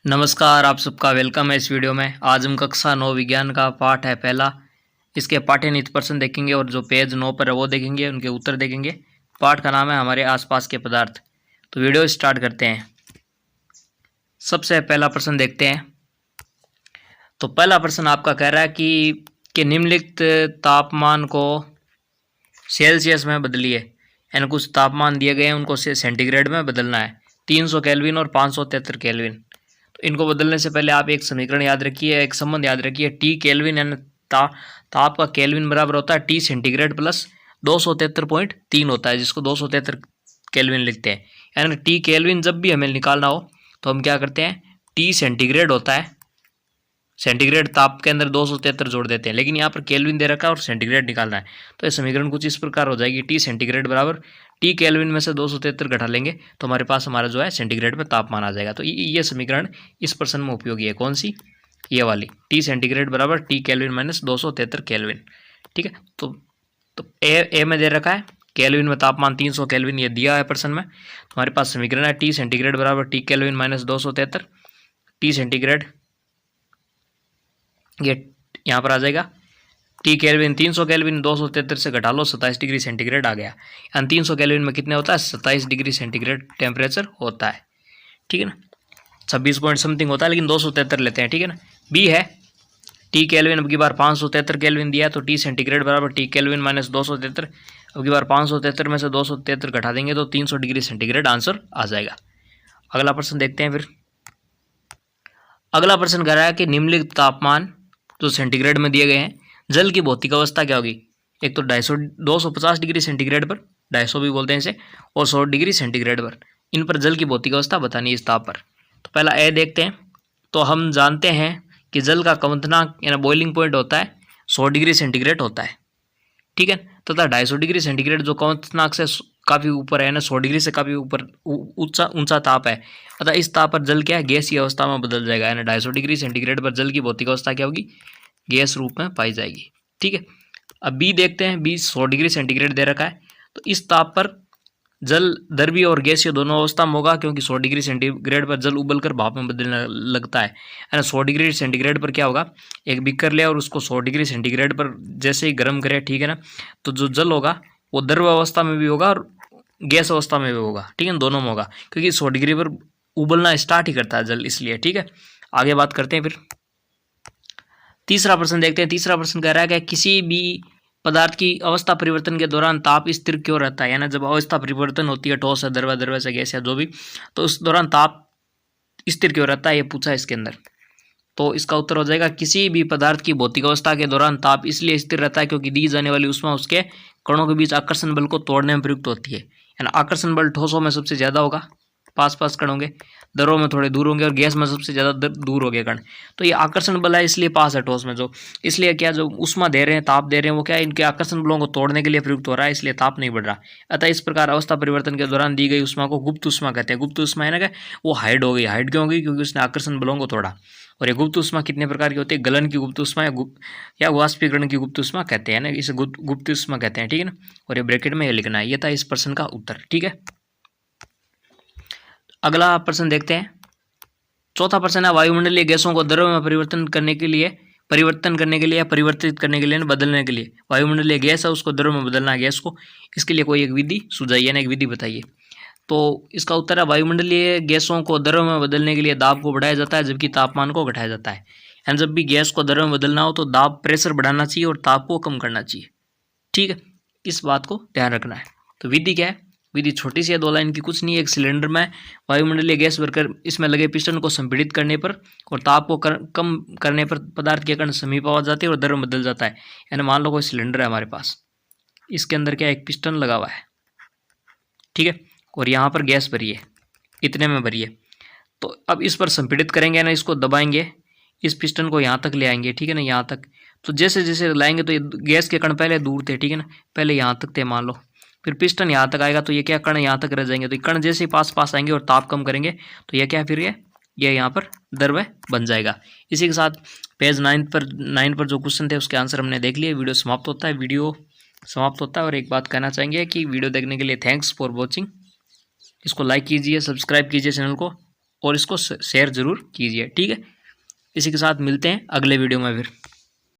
नमस्कार, आप सबका वेलकम है इस वीडियो में। आज हम कक्षा 9 विज्ञान का पाठ है पहला। इसके पाठ्यनिहित प्रश्न देखेंगे और जो पेज 9 पर है वो देखेंगे, उनके उत्तर देखेंगे। पाठ का नाम है हमारे आसपास के पदार्थ। तो वीडियो स्टार्ट करते हैं। सबसे पहला प्रश्न देखते हैं। तो पहला प्रश्न आपका कह रहा है कि निम्नलिखित तापमान को सेल्सियस में बदलिए। यानी कुछ तापमान दिए गए हैं, उनको सेंटीग्रेड में बदलना है। 300 केल्विन और 573 केल्विन। तो इनको बदलने से पहले आप एक समीकरण याद रखिए, एक संबंध याद रखिए। टी केल्विन यानी ताप का केल्विन बराबर होता है टी सेंटीग्रेड प्लस 273.3 होता है, जिसको 273 केल्विन लिखते हैं। यानी टी केल्विन जब भी हमें निकालना हो तो हम क्या करते हैं, टी सेंटीग्रेड होता है, सेंटीग्रेड ताप के अंदर 273 जोड़ देते हैं, लेकिन यहाँ पर केल्विन दे रखा है और सेंटीग्रेड निकालना है। तो ये समीकरण कुछ इस प्रकार हो जाएगी, टी सेंटीग्रेड बराबर टी केल्विन में से 273 घटा लेंगे तो हमारे पास हमारा जो है सेंटीग्रेड में तापमान आ जाएगा। तो ये समीकरण इस प्रश्न में उपयोगी है। कौन सी? ये वाली, टी सेंटीग्रेड बराबर टी केल्विन माइनस 273 केल्विन। ठीक है। तो ए में दे रखा है केल्विन में तापमान 300 केल्विन, ये दिया है प्रश्न में। तो हमारे पास समीकरण है टी सेंटीग्रेड बराबर T kelvin minus 273। T centigrade ये यहाँ पर आ जाएगा टी केल्विन 300 केल्विन 273 से घटा लो 27 डिग्री सेंटीग्रेड आ गया। यानी 300 केल्विन में कितने होता है? 27 डिग्री सेंटीग्रेड टेम्परेचर होता है। ठीक है ना, 26 पॉइंट समथिंग होता है, लेकिन 273 लेते हैं। ठीक है ना। बी है टी केल्विन, अब की बार 573 केल्विन दिया है, तो टी सेंटीग्रेड बराबर टी केल्विन माइनस 273। अब की बार 573 में से 273 घटा देंगे तो 300 डिग्री सेंटीग्रेड आंसर आ जाएगा। अगला प्रश्न देखते हैं। फिर अगला प्रश्न कह रहा है कि निम्नलिखित तापमान जो सेंटीग्रेड में दिए गए हैं, जल की भौतिक अवस्था क्या होगी? एक तो 250 डिग्री सेंटीग्रेड पर, 250 भी बोलते हैं इसे, और 100 डिग्री सेंटीग्रेड पर, इन पर जल की भौतिक अवस्था बतानी है इस ताप पर। तो पहला ए देखते हैं। तो हम जानते हैं कि जल का क्वथनांक यानी बॉइलिंग पॉइंट होता है 100 डिग्री सेंटीग्रेड होता है। ठीक है। तथा 250 डिग्री सेंटीग्रेड जो क्वथनांक से काफ़ी ऊपर है ना, 100 डिग्री से काफ़ी ऊपर ऊंचा ताप है, अतः इस ताप पर जल क्या है, गैसीय अवस्था में बदल जाएगा। यानी 250 डिग्री सेंटीग्रेड पर जल की भौतिक अवस्था क्या होगी? गैस रूप में पाई जाएगी। ठीक है। अब बी देखते हैं। बी 100 डिग्री सेंटीग्रेड दे रखा है, तो इस ताप पर जल द्रवीय और गैसीय दोनों अवस्था में होगा, क्योंकि 100 डिग्री सेंटीग्रेड पर जल उबलकर भाप में बदलने लगता है। 100 डिग्री सेंटीग्रेड पर क्या होगा, एक बीकर ले और उसको 100 डिग्री सेंटीग्रेड पर जैसे ही गर्म करे, ठीक है ना, तो जो जल होगा वो द्रव अवस्था में भी होगा और गैस अवस्था में भी होगा। ठीक है, दोनों में होगा, क्योंकि 100 डिग्री पर उबलना स्टार्ट ही करता है जल, इसलिए। ठीक है। आगे बात करते हैं। फिर तीसरा प्रश्न देखते हैं। तीसरा प्रश्न कह रहा है कि किसी भी पदार्थ की अवस्था परिवर्तन के दौरान ताप स्थिर क्यों रहता है? यानी जब अवस्था परिवर्तन होती है, ठोस है, द्रव से गैस या जो भी, तो उस दौरान ताप स्थिर क्यों रहता है, ये पूछा है इसके अंदर। तो इसका उत्तर हो जाएगा किसी भी पदार्थ की भौतिक अवस्था के दौरान ताप इसलिए स्थिर रहता है क्योंकि दी जाने वाली ऊष्मा उसके कणों के बीच आकर्षण बल को तोड़ने में प्रयुक्त होती है। यानी आकर्षण बल ठोसों में सबसे ज़्यादा होगा, पास कण होंगे, द्रवों में थोड़े दूर होंगे, और गैस में सबसे ज़्यादा दूर हो गए कण। तो ये आकर्षण बल है, इसलिए पास है ठोस में जो, इसलिए क्या जो ऊष्मा दे रहे हैं, ताप दे रहे हैं, वो क्या है, इनके आकर्षण बलों को तोड़ने के लिए प्रयुक्त हो रहा है, इसलिए ताप नहीं बढ़ रहा। अतः इस प्रकार अवस्था परिवर्तन के दौरान दी गई ऊष्मा को गुप्त ऊष्मा कहते हैं। गुप्त ऊष्मा है ना, क्या वो हाइड हो गई। हाइड क्यों हो गई? क्योंकि उसने आकर्षण बलों को तोड़ा। और ये गुप्त ऊष्मा कितने प्रकार की होती है? गलन की गुप्त ऊष्मा या वाष्पीकरण की गुप्त ऊष्मा कहते हैं ना, इसे गुप्त ऊष्मा कहते हैं। ठीक है ना। और ये ब्रैकेट में ये लिखना है। ये था इस प्रश्न का उत्तर। ठीक है। अगला प्रश्न देखते हैं। चौथा प्रश्न है वायुमंडलीय गैसों को द्रव में परिवर्तित करने के लिए या परिवर्तित करने के लिए, बदलने के लिए, वायुमंडलीय गैस है उसको द्रव में बदलना है गैस को, इसके लिए कोई एक विधि सुझाइए ना, एक विधि बताइए। तो इसका उत्तर है वायुमंडलीय गैसों को द्रव में बदलने के लिए दाब को बढ़ाया जाता है, जबकि तापमान को घटाया जाता है। यानी जब भी गैस को द्रव में बदलना हो तो दाब प्रेशर बढ़ाना चाहिए और ताप को कम करना चाहिए। ठीक है, इस बात को ध्यान रखना है। तो विधि क्या है? विधि छोटी सी है, 2 लाइन की, कुछ नहीं है। एक सिलेंडर में वायुमंडलीय गैस भरकर इसमें लगे पिस्टन को संपीड़ित करने पर और ताप को कम करने पर पदार्थ के कण समीप आ जाते हैं और द्रव बदल जाता है। यानी मान लो कोई सिलेंडर है हमारे पास, इसके अंदर क्या एक पिस्टन लगा हुआ है, ठीक है, और यहाँ पर गैस भरी है, इतने में भरी है। तो अब इस पर संपीड़ित करेंगे ना, इसको दबाएंगे, इस पिस्टन को यहाँ तक ले आएंगे, ठीक है ना, यहाँ तक। तो जैसे जैसे लाएंगे तो ये गैस के कण पहले दूर थे, ठीक है ना, पहले यहाँ तक थे मान लो, फिर पिस्टन यहाँ तक आएगा तो ये क्या कण यहाँ तक रह जाएंगे। तो ये कण जैसे पास आएंगे और ताप कम करेंगे तो ये क्या, फिर ये यहाँ पर द्रव बन जाएगा। इसी के साथ पेज 9 पर जो क्वेश्चन थे उसके आंसर हमने देख लिए। वीडियो समाप्त होता है। और एक बात कहना चाहेंगे कि वीडियो देखने के लिए थैंक्स फॉर वॉचिंग। इसको लाइक कीजिए, सब्सक्राइब कीजिए चैनल को। और इसको शेयर ज़रूर कीजिए। ठीक है, इसी के साथ मिलते हैं अगले वीडियो में फिर।